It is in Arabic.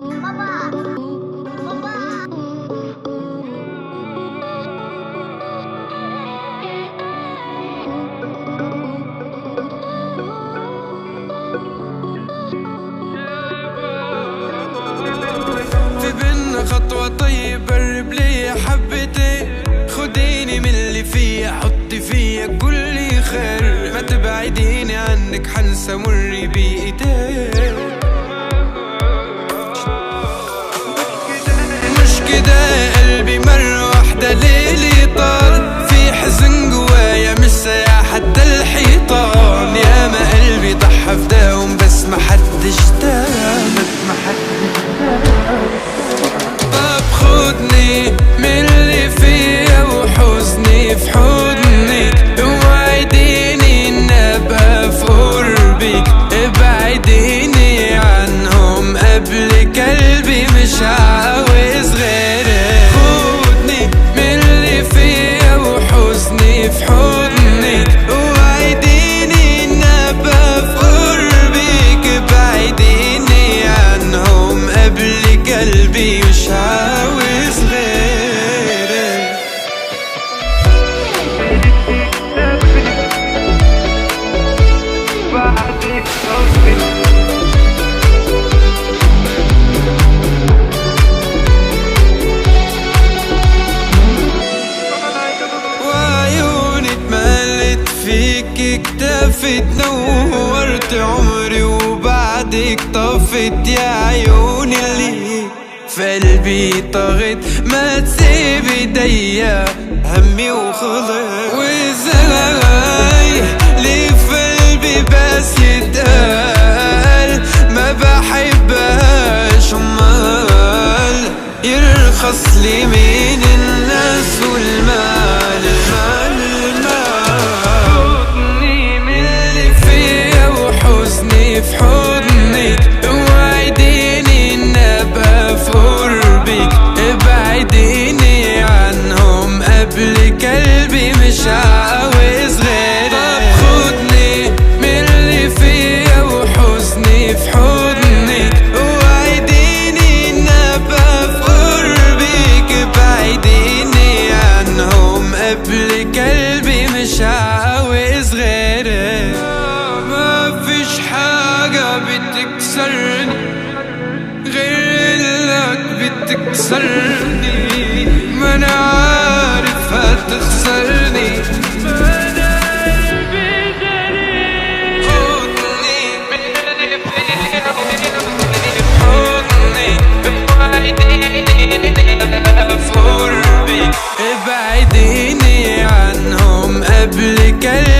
في بينا خطوة طيب قرب لي حبتين، خديني من اللي فيا حطي فيا كل خير، ما تبعديني عنك حنسى مري بإيديك. مش كده قلبي مرة واحدة ليلي طال، في حزن جوايا مش سايع حتى الحيطان، يا ما قلبي ضحى فداهم بس ما حدش دام. طب خدني من اللي فيا وحزني في حضنك، وعديني ان ابقى في قربك، ابعديني عنهم قبل قلبي مش عاوز غيرك. خدني من اللي فيا وحزني في حضنك، وعديني ان ابقى في قربك، ابعديني عنهم قبل قلبي مش عاوز غيرك. وعيوني اتملت فيك اكتفت، نورت عمري وبعدك طفت، يا عيوني اللي في قلبي طغت، ما تسيب ايديا همي وخلص. وازاي ليه في قلبي بس يتقال ما بحبهاش، امال يرخص لي من الناس والمال. خدني من اللي فيا وحزني في حضنك، وعديني ان ابقى في قربك، ابعديني عنهم قبل قلبي مش عاوز غيرك. طب خدني من اللي فيا وحزني في حضنك، وعديني ان ابقى في قربك، ابعديني عنهم قبل قلبي مش عاوز غيرك. ما فيش حاجة بتكسرني غير انك بتكسرني، ما انا عارف هتخسرني، ما انا قلبي جريح. خدني من اللي فيا حضني، ابعديني في قربي، ابعديني عنهم قبل قلبي